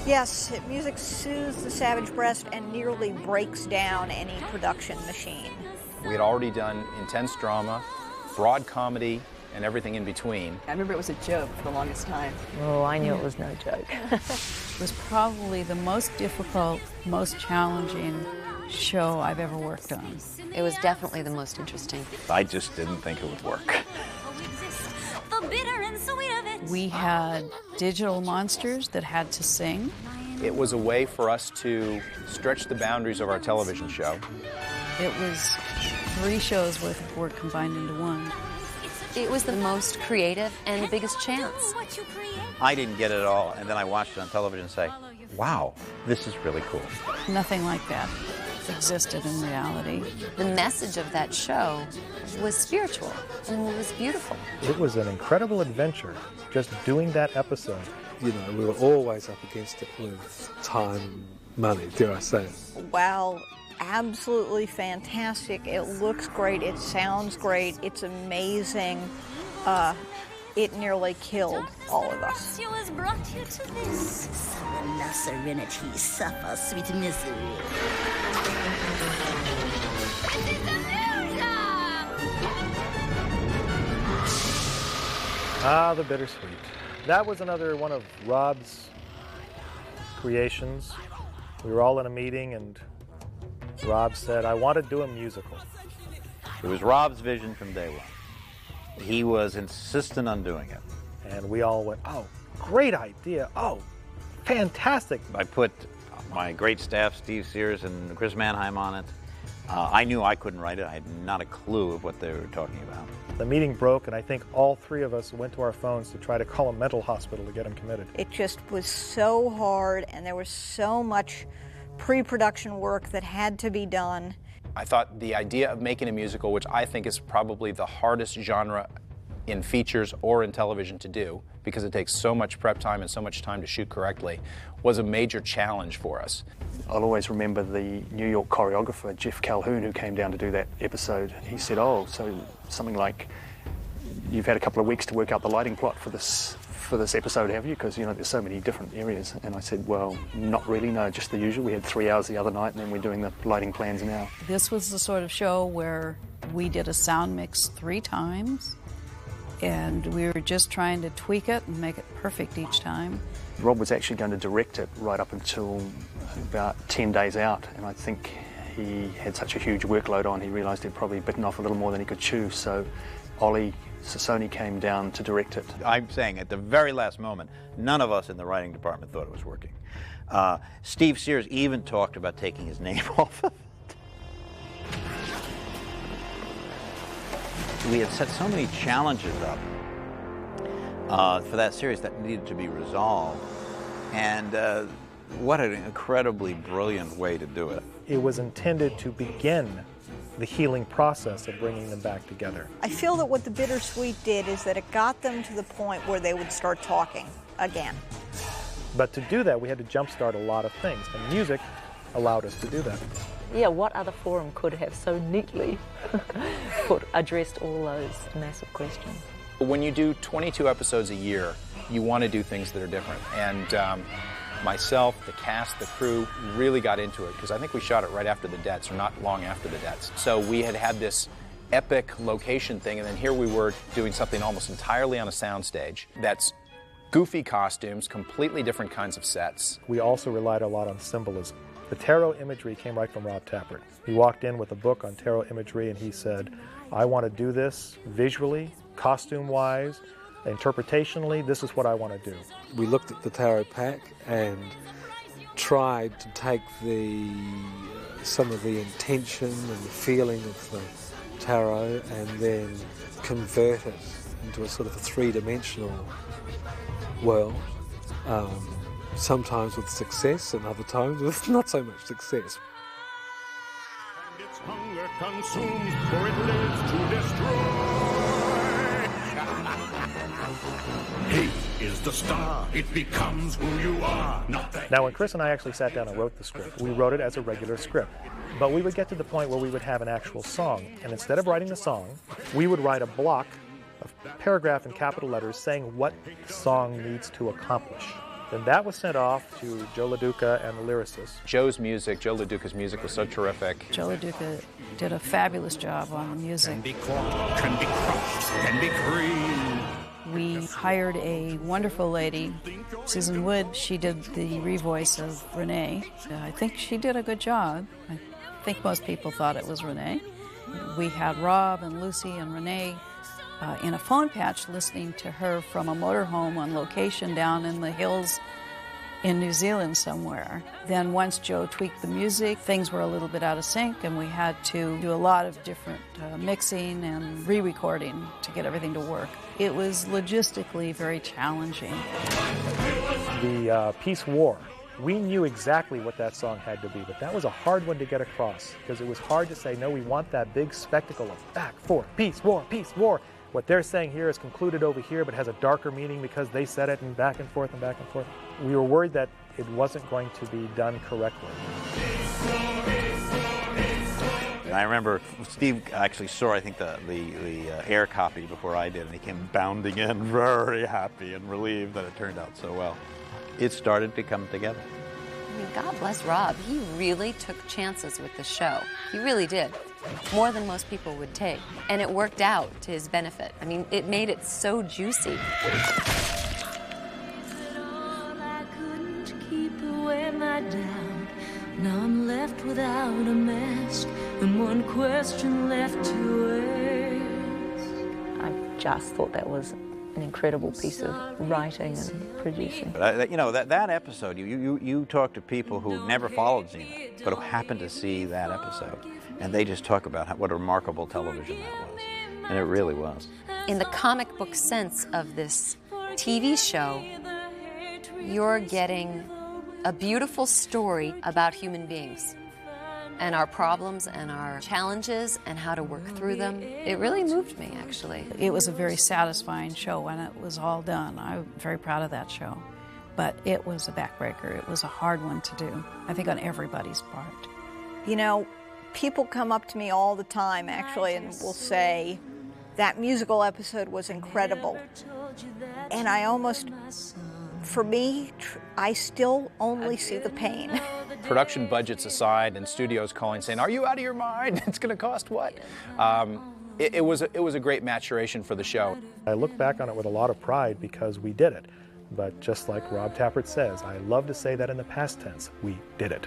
Yes, music soothes the savage breast and nearly breaks down any production machine. We had already done intense drama, broad comedy, and everything in between. I remember it was a joke for the longest time. Oh, I knew it was no joke. It was probably the most difficult, most challenging show I've ever worked on. It was definitely the most interesting. I just didn't think it would work. We had digital monsters that had to sing. It was a way for us to stretch the boundaries of our television show. It was 3 shows worth of work combined into one. It was the most creative and the biggest chance. I didn't get it at all, and then I watched it on television and say, wow, this is really cool. Nothing like that existed in reality. The message of that show was spiritual and it was beautiful. It was an incredible adventure just doing that episode. You know, we were always up against it with time, money, dare I say it. Wow, absolutely fantastic. It looks great, it sounds great, it's amazing. It nearly killed all of us. Now serenity, suffer sweet misery. Ah, The Bittersweet. That was another one of Rob's creations. We were all in a meeting and Rob said, I want to do a musical. It was Rob's vision from day one. He was insistent on doing it. And we all went, oh, great idea. Oh, fantastic. I put my great staff, Steve Sears and Chris Mannheim, on it. I knew I couldn't write it. I had not a clue of what they were talking about. The meeting broke, and I think all 3 of us went to our phones to try to call a mental hospital to get him committed. It just was so hard, and there was so much pre-production work that had to be done. I thought the idea of making a musical, which I think is probably the hardest genre in features or in television to do, because it takes so much prep time and so much time to shoot correctly, was a major challenge for us. I'll always remember the New York choreographer, Jeff Calhoun, who came down to do that episode. He said, oh, so something like, you've had a couple of weeks to work out the lighting plot for this episode, have you? Because, you know, there's so many different areas. And I said, well, not really, no, just the usual. We had 3 hours the other night, and then we're doing the lighting plans now. This was the sort of show where we did a sound mix 3 times, and we were just trying to tweak it and make it perfect each time. Rob was actually going to direct it right up until about 10 days out, and I think he had such a huge workload on, he realised he'd probably bitten off a little more than he could chew, so Ollie Sassoni came down to direct it. I'm saying at the very last moment, none of us in the writing department thought it was working. Steve Sears even talked about taking his name off of it. We had set so many challenges up for that series that needed to be resolved, and what an incredibly brilliant way to do it. It was intended to begin the healing process of bringing them back together. I feel that what The Bittersweet did is that it got them to the point where they would start talking again. But to do that, we had to jumpstart a lot of things, and music allowed us to do that. Yeah, what other forum could have so neatly addressed all those massive questions? When you do 22 episodes a year, you want to do things that are different. And myself, the cast, the crew really got into it, because I think we shot it right after the deaths, or not long after the deaths. So we had this epic location thing, and then here we were doing something almost entirely on a soundstage that's goofy costumes, completely different kinds of sets. We also relied a lot on symbolism. The tarot imagery came right from Rob Tapert. He walked in with a book on tarot imagery and he said, I want to do this visually, costume-wise, interpretationally, this is what I want to do. We looked at the tarot pack and tried to take some of the intention and the feeling of the tarot and then convert it into a sort of a 3-dimensional world. Sometimes with success and other times with not so much success. And its hunger consumes, for it lives to destroy. He is the star, it becomes who you are. Now when Chris and I actually sat down and wrote the script, we wrote it as a regular script. But we would get to the point where we would have an actual song, and instead of writing the song, we would write a block of paragraph in capital letters saying what the song needs to accomplish. Then that was sent off to Joe LaDuca and the lyricists. Joe's music, Joe LaDuca's music was so terrific. Joe LaDuca did a fabulous job on the music. Can be caught, can be crushed, can be creamed. We hired a wonderful lady, Susan Wood. She did the revoice of Renee. I think she did a good job. I think most people thought it was Renee. We had Rob and Lucy and Renee in a phone patch listening to her from a motorhome on location down in the hills in New Zealand somewhere. Then once Joe tweaked the music, things were a little bit out of sync, and we had to do a lot of different mixing and re-recording to get everything to work. It was logistically very challenging. The Peace War, we knew exactly what that song had to be, but that was a hard one to get across, because it was hard to say, no, we want that big spectacle of back, forth, peace, war, peace, war. What they're saying here is concluded over here, but has a darker meaning because they said it, and back and forth and back and forth. We were worried that it wasn't going to be done correctly. And I remember Steve actually saw, I think, the air copy before I did, and he came bounding in very happy and relieved that it turned out so well. It started to come together. I mean, God bless Rob. He really took chances with the show. He really did. More than most people would take. And it worked out to his benefit. I mean, it made it so juicy. Now I'm left without a mask and one question left to ask. I just thought that was an incredible piece of writing and producing. But you know, that episode, you talk to people who never followed Xena, but who happened to see that episode, and they just talk about what a remarkable television that was. And it really was. In the comic book sense of this TV show, you're getting a beautiful story about human beings and our problems and our challenges and how to work through them. It really moved me, actually. It was a very satisfying show when it was all done. I'm very proud of that show. But it was a backbreaker. It was a hard one to do, I think, on everybody's part. You know, people come up to me all the time, actually, and will say, that musical episode was incredible. And I almost, for me, I still only see the pain. Production budgets aside and studios calling saying, are you out of your mind? It's going to cost what? It was a great maturation for the show. I look back on it with a lot of pride because we did it. But just like Rob Tapert says, I love to say that in the past tense, we did it.